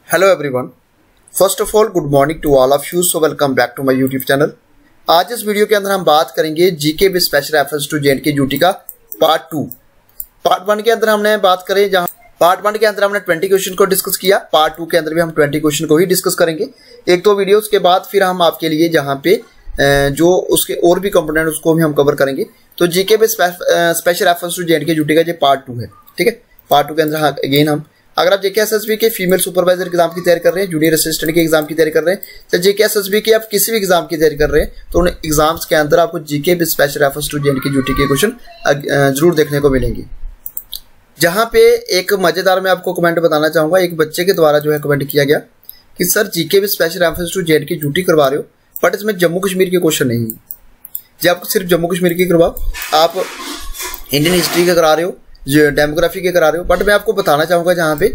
Hello everyone, first of all good morning to all of you. So welcome back to my YouTube channel. आज इस video के अंदर हम बात करेंगे GK with special reference to J and K UT का part 2। Part 1 के अंदर हमने बात करें, जहां पार्ट 1 के अंदर हमने 20 क्वेश्चन को डिस्कस किया। पार्ट 2 के अंदर भी हम 20 क्वेश्चन को ही डिस्कस करेंगे एक दो वीडियोस के बाद। फिर हम आपके लिए जहां पे जो उसके और भी कंपोनेंट उसको भी हम कवर करेंगे। तो GK with special reference to J and K UT का ये पार्ट 2 है, ठीक है। पार्ट 2 के अंदर अगेन हम, अगर आप जेके एसएसबी के फीमेल सुपरवाइजर एग्जाम की तैयारी कर रहे हैं, जूनियर असिस्टेंट के एग्जाम की तैयारी कर रहे हैं, तो जेके एसएसबी के आप किसी भी एग्जाम की तैयारी कर रहे हैं, तो उन एग्जाम्स के अंदर आपको GK with special reference to J and K UT के क्वेश्चन जरूर देखने को मिलेंगे। जहां पे एक मजेदार मैं आपको कमेंट बताना चाहूंगा, एक बच्चे के द्वारा जो है कमेंट किया गया कि sir GK with special reference to J and K UT करवा रहे हो, बट इसमें जम्मू कश्मीर के क्वेश्चन नहीं है। जी, आपको सिर्फ जम्मू कश्मीर की करवाओ, आप इंडियन हिस्ट्री के करा रहे हो, डेमोग्राफी के करा रहे हो, बट मैं आपको बताना चाहूंगा जहां पे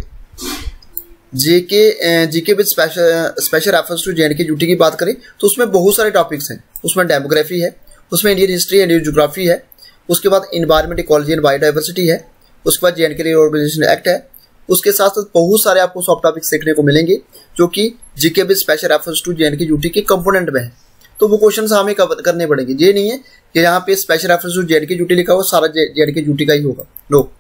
GK with special reference to J and K UT की बात करें तो उसमें बहुत सारे टॉपिक्स हैं। उसमें डेमोग्राफी है, उसमें इंडियन हिस्ट्री एंड ज्योग्राफी है, उसके बाद इन्वायरमेंट, इकोलॉजी एंड बायोडाइवर्सिटी है, उसके बाद जेएंडके रिऑर्गेनाइजेशन एक्ट है। उसके साथ साथ बहुत सारे आपको सब टॉपिक्स देखने को मिलेंगे जो कि GK with special reference to J and K UT के कंपोनेंट में है। तो वो क्वेश्चन हमें कवर करने पड़ेंगे। ये नहीं है कि यहाँ पे special reference to J and K UT लिखा हो सारा जेएंडके यूटी का ही होगा, नो।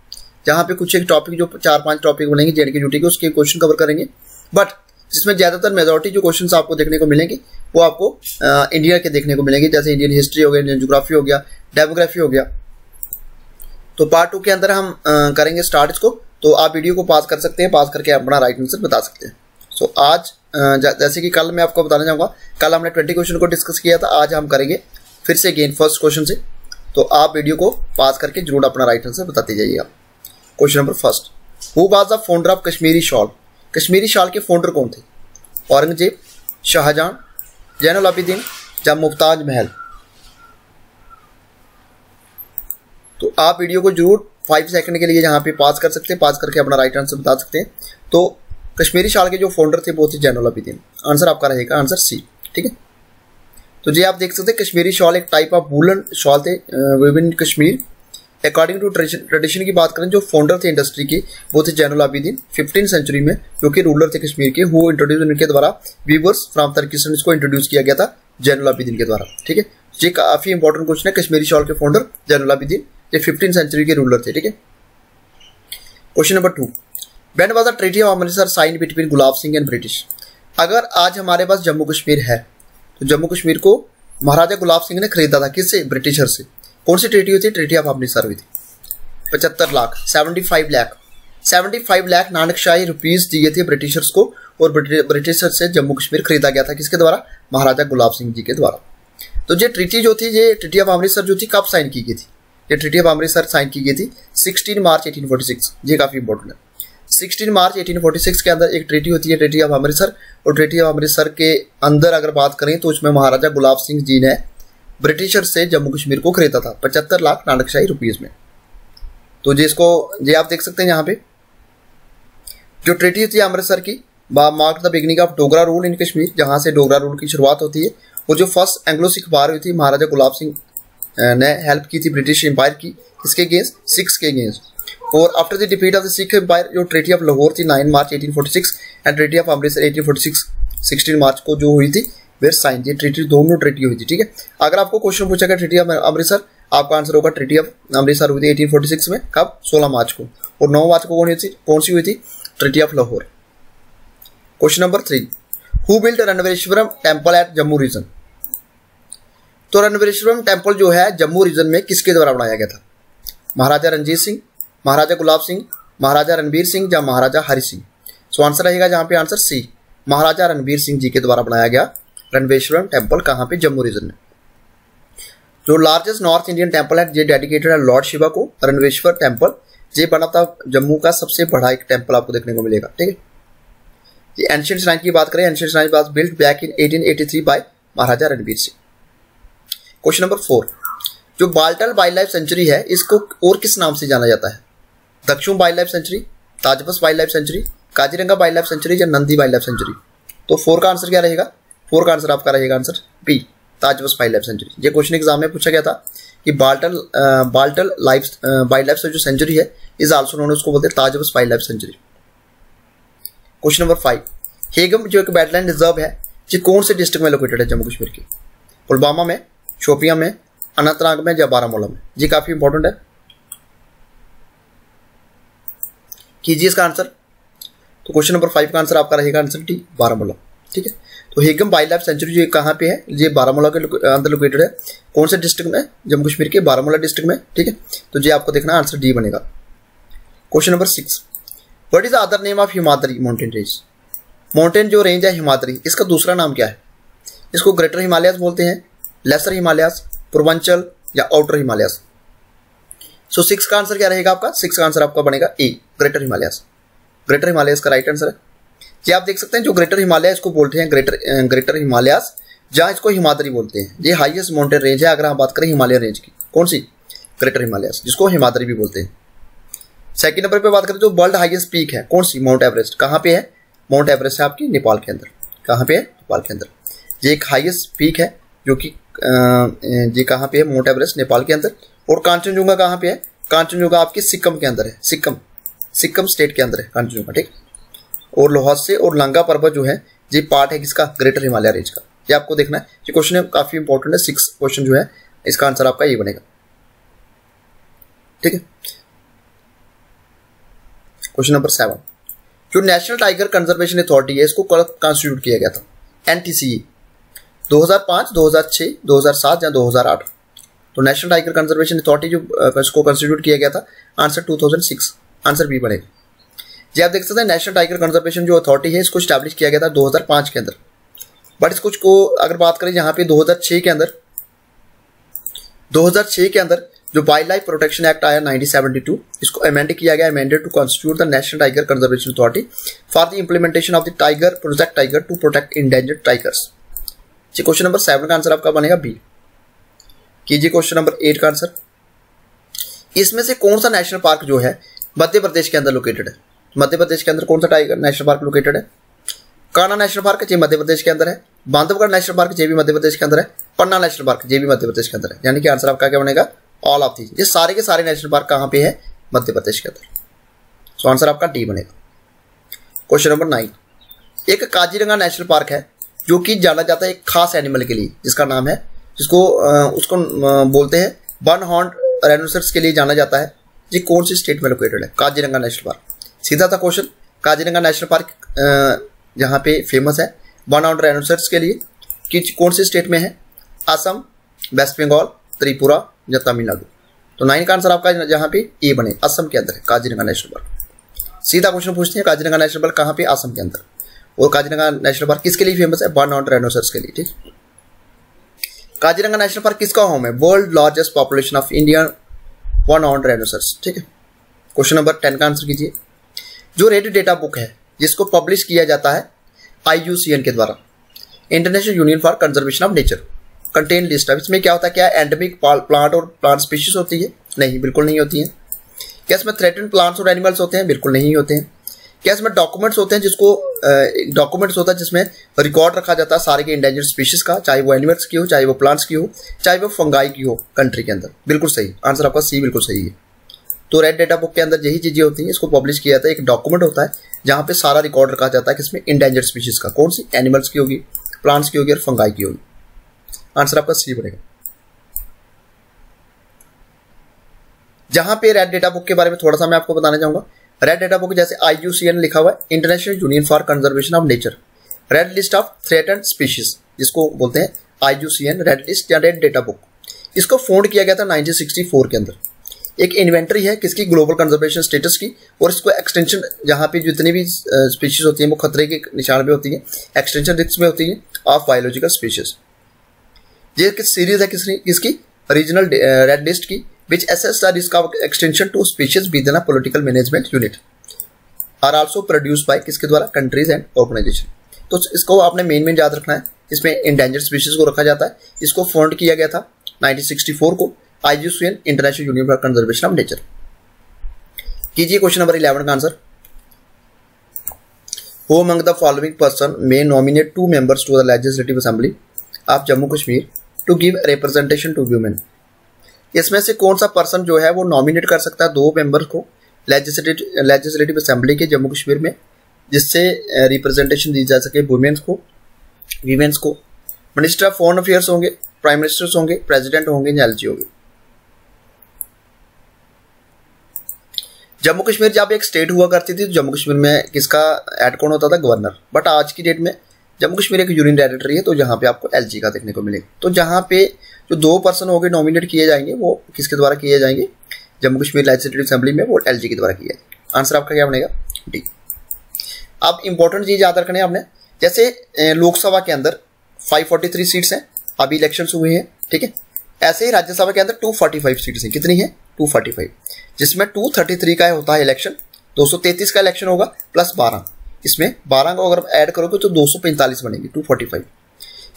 जहाँ पे कुछ एक टॉपिक, जो 4-5 टॉपिक बनेंगे जेएंडके यूटी के, उसके क्वेश्चन कवर करेंगे, बट जिसमें ज्यादातर मेजॉरिटी जो क्वेश्चन आपको देखने को मिलेंगे वो आपको इंडिया के देखने को मिलेंगे, जैसे इंडियन हिस्ट्री हो गया, इंडियन ज्योग्राफी हो गया, डेमोग्राफी हो गया। तो पार्ट 2 के अंदर हम करेंगे स्टार्ट इसको। तो आप वीडियो को पास कर सकते हैं, पास करके अपना राइट आंसर बता सकते हैं। सो आज जैसे कि कल मैं आपको बताना चाहूंगा, कल हमने 20 क्वेश्चन को डिस्कस किया था, आज हम करेंगे फिर से अगेन फर्स्ट क्वेश्चन से। तो आप वीडियो को पास करके जरूर अपना राइट आंसर बताते जाइएगा। Question number first, who was the founder of Kashmiri shawl? Kashmiri shawl के फाउंडर कौन थे? औरंगजेब, शाहजहां, जैनुल आबिदीन या मुमताज महल? तो आप वीडियो को जरूर 5 सेकंड के लिए यहाँ पे पास कर सकते हैं, पास करके अपना राइट आंसर बता सकते हैं। तो कश्मीरी शॉल के जो फाउंडर थे वो थे जैनुल आबिदीन। आंसर आपका रहेगा आंसर सी, ठीक है। तो जी आप देख सकते हैं कश्मीरी शॉल एक टाइप ऑफ वूलन शॉल थे विभिन्न कश्मीर। अकॉर्डिंग टू ट्रेडिशन की बात करें, जो फाउंडर थे इंडस्ट्री के वो थे जैनुल आबिदीन 15th सेंचुरी में, जो कि रूलर थे कश्मीर के। वो इंट्रोड्यूस, उनके द्वारा वीवर्स फ्रॉम टर्किस्तान इसको इंट्रोड्यूस किया गया था जैनुल आबिदीन के द्वारा, ठीक है। ये काफी इंपॉर्टेंट क्वेश्चन है। कश्मीरी शॉल के फाउंडर जैनुल आबिदीन, ये 15th सेंचुरी के रूलर थे, ठीक है। Question number 2, when was the treaty of Amritsar sign between Gulab Singh and British? अगर आज हमारे पास जम्मू कश्मीर है, तो जम्मू कश्मीर को महाराजा गुलाब सिंह ने खरीदा था, किससे? ब्रिटिशर से। कौन सी ट्रीटी हुई थी? ट्रीटी ऑफ अमृतसर हुई थी। 75 लाख 75 लाख नानकशाही रुपीज दिए थे ब्रिटिशर्स को, और ब्रिटिशर से जम्मू कश्मीर खरीदा गया था, किसके द्वारा? महाराजा गुलाब सिंह जी के द्वारा। तो ये ट्रीटी जो थी, ये ट्रीटी ऑफ अमृतसर जो थी, कब साइन की गई थी? ये ट्रीटी ऑफ अमृतसर साइन की गई थी 16 मार्च 1846। ये काफी इंपॉर्टेंट है। 16 मार्च 1846 के अंदर एक ट्रीटी होती है, ट्रीटी ऑफ अमृतसर। और ट्रीटी ऑफ अमृतसर के अंदर अगर बात करें तो उसमें महाराजा गुलाब सिंह जी ने ब्रिटिशर से जम्मू कश्मीर को खरीदा था 75 लाख नानकशाही रुपीज में। तो जिसको ये आप देख सकते हैं यहाँ पे जो ट्रीटी थी अमृतसर की, mark the beginning of Dogra rule in Kashmir, जहां से डोगरा रूल की शुरुआत होती है। और जो फर्स्ट एंग्लो सिख वार हुई थी, महाराजा गुलाब सिंह ने हेल्प की थी ब्रिटिश एम्पायर की, किसके अगेंस्ट? सिख्स के अगेंस्ट। और after the defeat of the Sikh empire, जो ट्रीटी ऑफ लाहौर थी 9 March 1846 and treaty of Amritsar 1846 16 March को जो हुई थी, वे साइन। ये ट्रीटी, दोनों ट्रीटी हुई थी, ठीक है। अगर आपको क्वेश्चन पूछा गया ट्रीटी ऑफ अमृतसर, आपका आंसर होगा ट्रीटी ऑफ अमृतसर हुई थी 1846 में, कब? 16 मार्च को। और 9 मार्च को कौन सी हुई थी? Treaty of Lahore. Question number 3, who built Ranveshwaram temple at Jammu region? तो रणवेश्वरम टेम्पल जो है जम्मू रीजन में किसके द्वारा बनाया गया था? महाराजा रंजीत सिंह, महाराजा गुलाब सिंह, महाराजा रणबीर सिंह या महाराजा हरि सिंह? सो आंसर रहेगा जहां पे आंसर सी, महाराजा रणबीर सिंह जी के द्वारा बनाया गया रणवेश्वरम टेम्पल। कहां पे? जम्मू रीजन में। जो लार्जेस्ट नॉर्थ इंडियन टेम्पल है, ये डेडिकेटेड है लॉर्ड शिवा को। रणवेश्वर टेम्पल ये बना था जम्मू का सबसे बड़ा एक टेम्पल आपको देखने को मिलेगा, ठीक है। ये एंशिएंट श्राइन की बात करें, ancient shrine was built back in 1883 by Maharaja Ranbir Singh. Question number 4, जो बाल्टल वाइल्ड लाइफ सेंचुरी है, इसको और किस नाम से जाना जाता है? दक्षुण वाइल्ड लाइफ सेंचुरी, ताजबस wild life sanctuary, Kaziranga wild life sanctuary या नंदी वाइल्ड लाइफ सेंचुरी? तो 4 का आंसर क्या रहेगा? 4 का आंसर आपका रहेगा answer B, Thajwas wild life sanctuary. ये क्वेश्चन एग्जाम में पूछा गया था कि बाल्टल वाइल्ड लाइफ जो सेंचुरी है इज आल्सो नोन, उसको बोलते हैं Thajwas wild life sanctuary. Question number 5, Haigam जो एक वेटलैंड रिजर्व है ये कौन से डिस्ट्रिक्ट में लोकेटेड है जम्मू कश्मीर की? पुलवामा में, शोपियां में, अनंतनाग में या बारामूला में? ये काफी इंपॉर्टेंट है, कीजिए इसका आंसर। तो क्वेश्चन नंबर 5 का आंसर आपका रहेगा आंसर डी, बारामूला। ठीक है, तो हेगम वाइल्ड लाइफ सेंचुरी जो कहाँ पे है? ये बारामूला के अंदर लोकेटेड है। कौन से डिस्ट्रिक्ट में? जम्मू कश्मीर के बारामूला डिस्ट्रिक्ट में। ठीक है, तो ये आपको देखना आंसर डी बनेगा। Question number 6, what is the other name of Himadri mountain range? Mountain जो रेंज है हिमाद्री, इसका दूसरा नाम क्या है? इसको ग्रेटर हिमालयास बोलते हैं, लेसर हिमालयास, पूर्वांचल या आउटर हिमालयास? सो 6 का आंसर क्या रहेगा आपका? 6 का आंसर आपका बनेगा ए, ग्रेटर हिमालयास। ग्रेटर हिमालयास का राइट आंसर है। ये आप देख सकते हैं जो ग्रेटर हिमालय इसको बोलते हैं ग्रेटर हिमालयास, जहां इसको हिमाद्री बोलते हैं। ये हाईएस्ट माउंटेन रेंज है अगर हम बात करें हिमालय रेंज की। कौन सी? ग्रेटर हिमालयास, जिसको हिमाद्री भी बोलते हैं। सेकंड नंबर पे बात करें तो वर्ल्ड हाईएस्ट पीक है कौन सी? Mount Everest. कहाँ पे है? माउंट एवरेस्ट है आपकी नेपाल के अंदर। कहाँ पे है? नेपाल के अंदर। ये एक हाईएस्ट पीक है जो कि ये कहाँ पे है? माउंट एवरेस्ट नेपाल के अंदर। और कांचनजुंगा कहाँ पे है? कांचनजुंगा आपकी सिक्किम के अंदर है, सिक्किम स्टेट के अंदर है कांचनजुंगा। ठीक, और लोहासे और लंगा पर्वत जो है ये पार्ट है किसका? ग्रेटर हिमालय रेंज का। ये आपको देखना है, ये क्वेश्चन काफी इंपॉर्टेंट है। 6 क्वेश्चन जो है इसका आंसर आपका ये बनेगा। ठीक है, क्वेश्चन नंबर 7, जो नेशनल टाइगर कंजर्वेशन अथॉरिटी है इसको कब कॉन्स्टिट्यूट किया गया था? एनटीसीई 2005, 2006, 2007 या 2008? तो नेशनल टाइगर कंजर्वेशन अथॉरिटी जो इसको कॉन्स्टिट्यूट किया गया था, आंसर 2006, आंसर बी बनेगा। जी आप देख सकते हैं नेशनल टाइगर कंजर्वेशन जो अथॉरिटी है इसको स्टैब्लिश किया गया था 2005 के अंदर। बट इसको अगर बात करें यहाँ पे 2006 के अंदर जो वाइल्ड लाइफ प्रोटेक्शन एक्ट आया 1972, इसको अमेंड किया गया, amended to constitute the national tiger conservation authority for the implementation of the tiger project tiger to protect endangered tigers. जी क्वेश्चन नंबर 7 का आंसर आपका बनेगा बी। कीजिए क्वेश्चन नंबर 8 का आंसर। इसमें से कौन सा नेशनल पार्क जो है मध्य प्रदेश के अंदर लोकेटेड है? मध्य प्रदेश के अंदर कौन सा टाइगर नेशनल पार्क लोकेटेड है? कान्हा नेशनल पार्क ये मध्य प्रदेश के अंदर है, बांधवगढ़ नेशनल पार्क ये भी मध्य प्रदेश के अंदर है, पन्ना नेशनल पार्क ये भी मध्य प्रदेश के अंदर है। यानी कि आंसर आपका क्या बनेगा? All of these. ये सारे के सारे नेशनल पार्क कहाँ पे है? मध्य प्रदेश के अंदर। सो आंसर आपका डी बनेगा। क्वेश्चन नंबर 9, एक काजीरंगा नेशनल पार्क है जो कि जाना जाता है एक खास एनिमल के लिए जिसका नाम है, जिसको उसको बोलते हैं वन हॉर्न राइनोसरस के लिए जाना जाता है। ये कौन सी स्टेट में लोकेटेड है? Kaziranga national park. सीधा था क्वेश्चन। काजीरंगा नेशनल पार्क जहाँ पे फेमस है वन हॉर्न राइनोसरस के लिए कि कौन सी स्टेट में है? असम, वेस्ट बंगाल, त्रिपुरा या तमिलनाडु? तो 9 का आंसर आपका जहाँ पे ए बने, असम के अंदर है काजीरंगा नेशनल पार्क। सीधा क्वेश्चन पूछते हैं काजीरंगा नेशनल पार्क कहाँ पे? असम के अंदर। और काजीरंगा नेशनल पार्क किसके लिए फेमस है? वन हॉर्न राइनोसरस के लिए। ठीक, काजीरंगा नेशनल पार्क किसका होम है? World largest population of Indian one horn rhinoceros. ठीक है, क्वेश्चन नंबर 10 का आंसर कीजिए। जो रेड डेटा बुक है जिसको पब्लिश किया जाता है IUCN के द्वारा, international union for conservation of nature, contain list है, इसमें क्या होता है? क्या एंडेमिक प्लांट और प्लांट स्पीशीज होती है? नहीं, बिल्कुल नहीं होती है। क्या इसमें थ्रेटेंड प्लांट्स और एनिमल्स होते हैं? बिल्कुल नहीं होते हैं। क्या इसमें डॉक्यूमेंट्स होते हैं जिसको डॉक्यूमेंट्स होता है जिसमें रिकॉर्ड रखा जाता है सारे के इंडेंजर्ड स्पीशीज का, चाहे वो एनिमल्स की हो, चाहे वो प्लांट्स की हो, चाहे वो फंगाई की हो कंट्री के अंदर? बिल्कुल सही, आंसर आपका सी बिल्कुल सही है। तो रेड डेटा बुक के अंदर यही चीजें होती हैं, इसको पब्लिश किया जाता है, एक डॉक्यूमेंट होता है जहां पे सारा रिकॉर्ड रखा जाता है किसमें? इंडेंजर्ड स्पीशीज का। कौन सी? एनिमल्स की होगी, प्लांट्स की होगी और फंगाई की होगी। आंसर आपका सी बनेगा। जहां पे रेड डेटा बुक के बारे में थोड़ा सा मैं आपको बताना चाहूंगा। रेड डेटा बुक जैसे IUCN लिखा हुआ है, international union for conservation of nature, red list of threatened species, जिसको बोलते हैं IUCN रेड लिस्ट या रेड डेटा बुक। इसको फाउंड किया गया था 1964 के अंदर। एक इन्वेंटरी है किसकी? ग्लोबल कंजर्वेशन स्टेटस की। और इसको एक्सटेंशन, जहां पे जितनी भी स्पीशीज होती है वो खतरे के निशान पे होती है, एक्सटेंशन रिस्क में होती है ऑफ बायोलॉजिकल स्पीशीज। ये किस सीरीज है किसकी? रीजनल रेड लिस्ट की, which assess the risk of extinction to species within a political management unit are also produced by किसके द्वारा? countries and organization। तो इसको आपने मेन याद रखना है। इसमें endangered species को रखा जाता है। इसको फाउंड किया गया था 1964 को, IUCN international union for conservation of nature. कीजिए क्वेश्चन नंबर 11 का answer. Who among the following person may nominate 2 members to the legislative assembly of Jammu Kashmir to give representation to women? इसमें से कौन सा पर्सन जो है वो nominate कर सकता है 2 मेंबर को लेजिस्लेटिव असेंबली के जम्मू कश्मीर में जिससे रिप्रेजेंटेशन दी जा सके वुमेन्स को। मिनिस्टर ऑफ फॉरेन अफेयर्स होंगे, प्राइम मिनिस्टर्स होंगे, प्रेसिडेंट होंगे या एलजी होंगे। जम्मू कश्मीर जब एक स्टेट हुआ करती थी तो जम्मू कश्मीर में किसका हेड कौन होता था? गवर्नर। बट आज की डेट में जम्मू कश्मीर एक यूनियन टेरिटरी है, तो जहाँ पे आपको एलजी का देखने को मिलेगा। तो जहाँ पे जो 2 पर्सन होंगे नॉमिनेट किए जाएंगे वो किसके द्वारा किए जाएंगे? जम्मू कश्मीर लेजिस्लेटिव असेंबली में वो एलजी के द्वारा किया जाएगा। आंसर आपका क्या बनेगा? डी। अब इंपॉर्टेंट चीज याद रखने आपने, जैसे लोकसभा के अंदर 543 सीट्स हैं, अभी इलेक्शन हुए हैं, ठीक है। ऐसे ही राज्यसभा के अंदर 245 सीट्स हैं। कितनी है? 245, जिसमें 233 का होता है इलेक्शन, 233 का इलेक्शन होगा प्लस 12, इसमें 12 को अगर ऐड करोगे तो 245 बनेंगे, 245।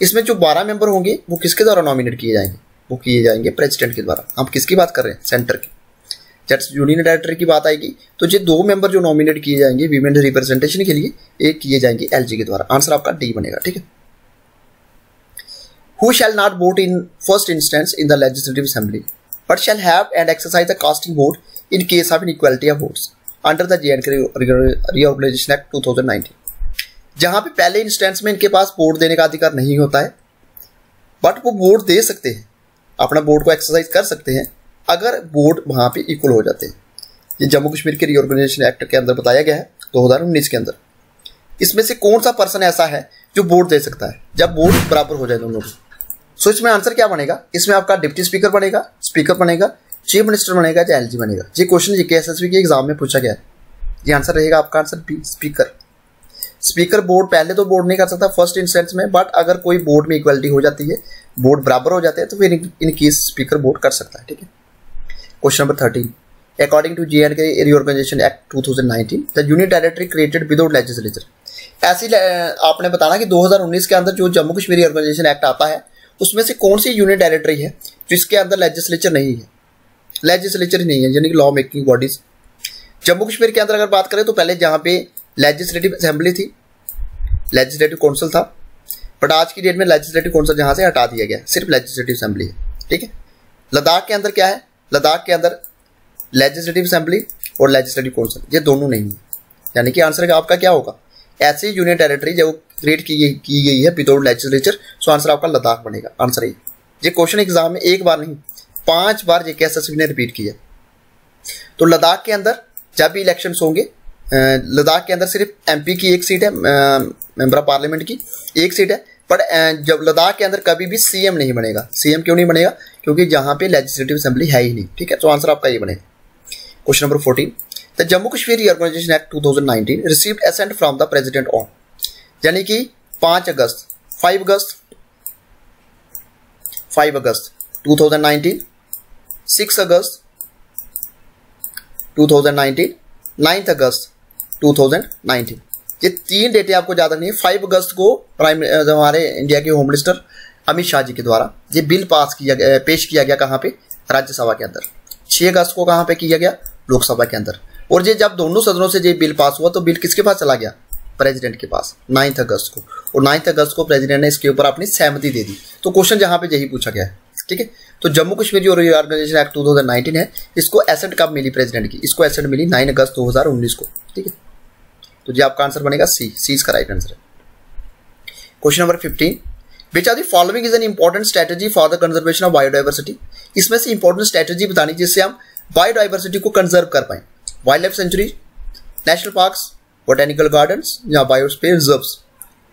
इसमें जो 12 मेंबर होंगे वो किसके द्वारा नॉमिनेट किए जाएंगे? वो किए जाएंगे प्रेसिडेंट के द्वारा। हम किसकी बात कर रहे हैं? सेंटर की। जब यूनियन टेरिटरी की बात आएगी तो ये 2 मेंबर जो नॉमिनेट किए जाएंगे वीमेन रिप्रेजेंटेशन के लिए, एक किए जाएंगे एलजी के द्वारा। आंसर आपका डी बनेगा, ठीक है। Who shall not vote in first instance in the legislative assembly, but shall have and exercise the casting vote in case of inequality of votes under the J&K Reorganization Act 2019। जहां पे पहले instance में इनके पास vote देने का अधिकार नहीं होता है, बट वो वोट दे सकते हैं, अपना वोट को एक्सरसाइज कर सकते हैं अगर वोट वहां पे इक्वल हो जाते हैं। ये जम्मू कश्मीर के रिओर्गेनाइजेशन एक्ट के अंदर बताया गया है 2019 के अंदर। इसमें से कौन सा पर्सन ऐसा है जो वोट दे सकता है जब वोट बराबर हो जाए दोनों को? सो इसमें आंसर क्या बनेगा? इसमें आपका डिप्टी स्पीकर बनेगा, स्पीकर बनेगा, चीफ मिनिस्टर बनेगा या एलजी बनेगा। ये क्वेश्चन जीके एसएसबी के एग्जाम में पूछा गया है। ये आंसर रहेगा आपका answer B, speaker. Speaker board पहले तो बोर्ड नहीं कर सकता फर्स्ट इंस्टेंस में, बट अगर कोई बोर्ड में इक्वलिटी हो जाती है, बोर्ड बराबर हो जाते हैं, तो फिर इन केस स्पीकर बोर्ड कर सकता है, ठीक है। Question number 13, according to J&K reorganisation act 2019 the union territory created without legislature. ऐसी आपने बताना कि 2019 के अंदर जो जम्मू कश्मीर रिओर्गेनाइजेशन एक्ट आता है उसमें से कौन सी यूनियन टेरिटरी है जिसके अंदर लेजिस्लेचर नहीं है? लेजिस्लेचर ही नहीं है, यानी कि law making bodies. Jammu Kashmir के अंदर अगर बात करें तो पहले जहां पे लेजिस्लेटिव असेंबली थी, लेजिस्लेटिव काउंसिल था, बट आज की डेट में लेजिस्लेटिव काउंसिल जहां से हटा दिया गया, सिर्फ लेजिस्लेटिव असेंबली है, ठीक है। लद्दाख के अंदर क्या है? लद्दाख के अंदर लेजिस्लेटिव असेंबली और लेजिस्लेटिव काउंसिल ये दोनों नहीं है, यानी कि आंसर आपका क्या होगा? ऐसी यूनियन टेरिटरी जो क्रिएट की गई है विदाउट लेजिस्लेचर, सो आंसर आपका लद्दाख बनेगा। आंसर ये क्वेश्चन एग्जाम में एक बार नहीं 5 बार जेके एसएसबी ने रिपीट किया। तो लद्दाख के अंदर जब भी इलेक्शंस होंगे, लद्दाख के अंदर सिर्फ एमपी की एक सीट है, मेंबर ऑफ पार्लियामेंट की एक सीट है, बट जब लद्दाख के अंदर कभी भी सीएम नहीं बनेगा। सीएम क्यों नहीं बनेगा? क्योंकि जहां पे लेजिस्लेटिव असेंबली है ही नहीं, ठीक है। तो आंसर आपका ये बनेगा। Question number 14, the Jammu Kashmir reorganisation act 2019 received assent from the president on, यानी कि 5 अगस्त 2019, 6 अगस्त 2019, 9 अगस्त 2019, ये 3 डेटें आपको याद रखनी है। 5 अगस्त को हमारे इंडिया के होम मिनिस्टर अमित शाह जी के द्वारा ये बिल पेश किया गया कहाँ पे? राज्यसभा के अंदर। 6 अगस्त को कहाँ पे किया गया? लोकसभा के अंदर। और ये जब दोनों सदनों से ये बिल पास हुआ तो बिल किसके पास चला गया? प्रेसिडेंट के पास 9 अगस्त को। और 9 अगस्त को प्रेसिडेंट ने इसके ऊपर अपनी सहमति दे दी। तो क्वेश्चन जहां पे यही पूछा गया है, ठीक है। तो जम्मू कश्मीर जो रिओर्गेनाइजेशन एक्ट 2019 है, इसको एसेंट कब मिली प्रेसिडेंट की? इसको एसेंट मिली 9 अगस्त 2019 को, ठीक है। तो जी आपका आंसर बनेगा सी, इसका राइट आंसर है। Question number 15, which are the following is an important strategy for the conservation of biodiversity. इसमें से इंपॉर्टेंट स्ट्रेटेजी बतानी जिससे हम बायोडाइवर्सिटी को कंजर्व कर पाए। Wild life sanctuary, national parks, botanical gardens या बायोस्फीयर रिजर्व्स।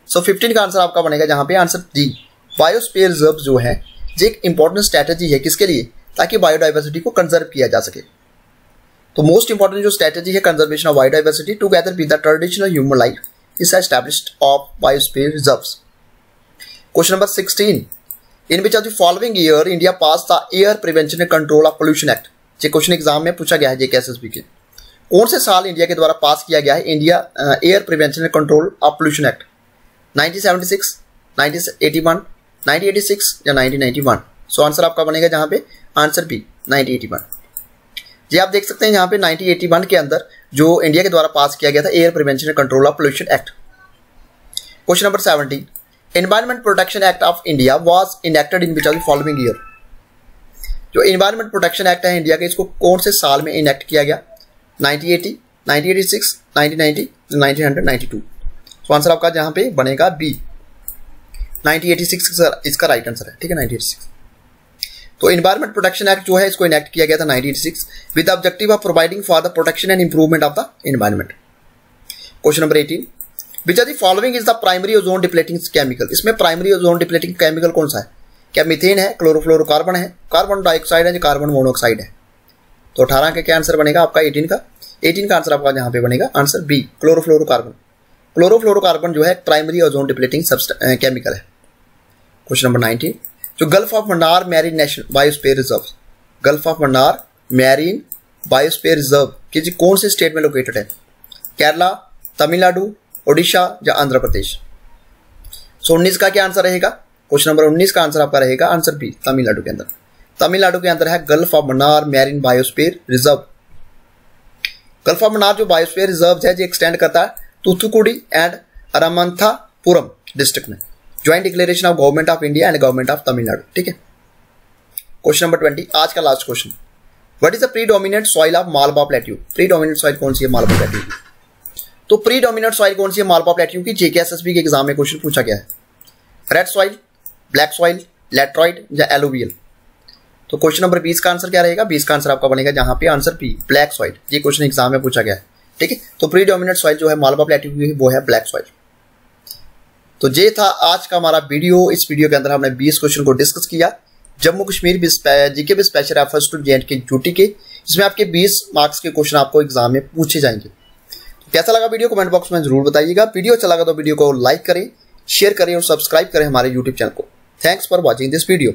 सो 15 का आंसर आपका बनेगा जहां पे आंसर डी, बायोस्फीयर रिजर्व जो है ये एक इंपॉर्टेंट स्ट्रेटेजी है किसके लिए? ताकि बायोडाइवर्सिटी को कंजर्व किया जा सके। तो मोस्ट इंपॉर्टेंट जो स्ट्रेटेजी है conservation of biodiversity together with the traditional human life is established of biosphere reserves. Question number 16, in which of the following year India pass the air prevention and control of pollution act. ये question exam में पूछा गया है जेके SSB के। कौन से साल India के द्वारा पास किया गया है India air prevention and control of pollution act? 1976, 1981, 1986 या 1991। सो आंसर आपका बनेगा जहां पे आंसर बी, 1981। जी आप देख सकते हैं यहाँ पे 1981 के अंदर जो इंडिया के द्वारा पास किया गया था air prevention and control of pollution act. Question number 17, environment protection act of India was enacted in which of the following year. जो एनवायरमेंट प्रोटेक्शन एक्ट है इंडिया का, इसको कौन से साल में इनेक्ट किया गया? 1980, 1986, 1990 1992। तो आंसर आपका जहां पे बनेगा बी, 1986 इसका राइट आंसर है। ठीक है, 1986। तो एनवायरमेंट प्रोटेक्शन एक्ट जो है इसको इनेक्ट किया गया था 1986 with the objective of providing for the protection and improvement of the environment. Question number 18, which are the following is the primary ozone depleting chemical. इसमें प्राइमरी ओजोन डिप्लेटिंग केमिकल कौन सा है? क्या मीथेन है, chlorofluorocarbon है, carbon dioxide है, carbon monoxide है? तो 18 का क्या आंसर बनेगा आपका? 18 का आंसर आपका यहाँ पे बनेगा आंसर बी, क्लोरोफ्लोरोकार्बन। क्लोरोफ्लोरोकार्बन जो है प्राइमरी ओजोन डिप्लेटिंग केमिकल है। क्वेश्चन नंबर 19, जो gulf of Mannar marine national biosphere reserve, gulf of Mannar marine biosphere reserve कि कौन से स्टेट में लोकेटेड है? केरला, तमिलनाडु, ओडिशा या आंध्र प्रदेश? सो 19 का क्या आंसर रहेगा? क्वेश्चन नंबर 19 का आंसर आपका रहेगा आंसर बी, तमिलनाडु के अंदर। तमिलनाडु के अंदर है gulf of Mannar marine biosphere reserve. Gulf of Mannar जो बायोस्फीयर रिजर्व है जो एक्सटेंड करता है तूथुकुडी एंड अरामंथापुरम डिस्ट्रिक्ट में। Joint declaration of government of India and government of Tamil Nadu. ठीक है। क्वेश्चन नंबर 20, आज का last question, what is the predominant soil of Malwa plateau? Predominant soil कौन सी है मालवा प्लेट्यू की? तो प्रीडोमिनेंट सॉइल कौन सी है मालवा प्लेट्यू की? जेकेएसएसबी के एग्जाम में क्वेश्चन पूछा गया है। रेड सॉइल, ब्लैक सॉइल, लैट्रॉइड या एलुवियल? तो क्वेश्चन नंबर 20 का आंसर क्या रहेगा? 20 का आंसर आपका बनेगा जहां पे आंसर बी, ब्लैक सॉइल। ये क्वेश्चन एग्जाम में पूछा गया है। ठीक है, तो प्रीडोमिनेंट सॉइल जो है मालवा प्लेट्यू की वो है ब्लैक सॉइल। तो ये था आज का हमारा वीडियो। इस वीडियो के अंदर हमने 20 क्वेश्चन को डिस्कस किया, जम्मू कश्मीर जीके भी special refers to J and K duty के, जिसमें आपके 20 मार्क्स के क्वेश्चन आपको एग्जाम में पूछे जाएंगे। तो कैसा लगा वीडियो कमेंट बॉक्स में जरूर बताइएगा। वीडियो अच्छा लगा तो वीडियो को लाइक करें, शेयर करें और सब्सक्राइब करें हमारे यूट्यूब चैनल को। Thanks for watching this video.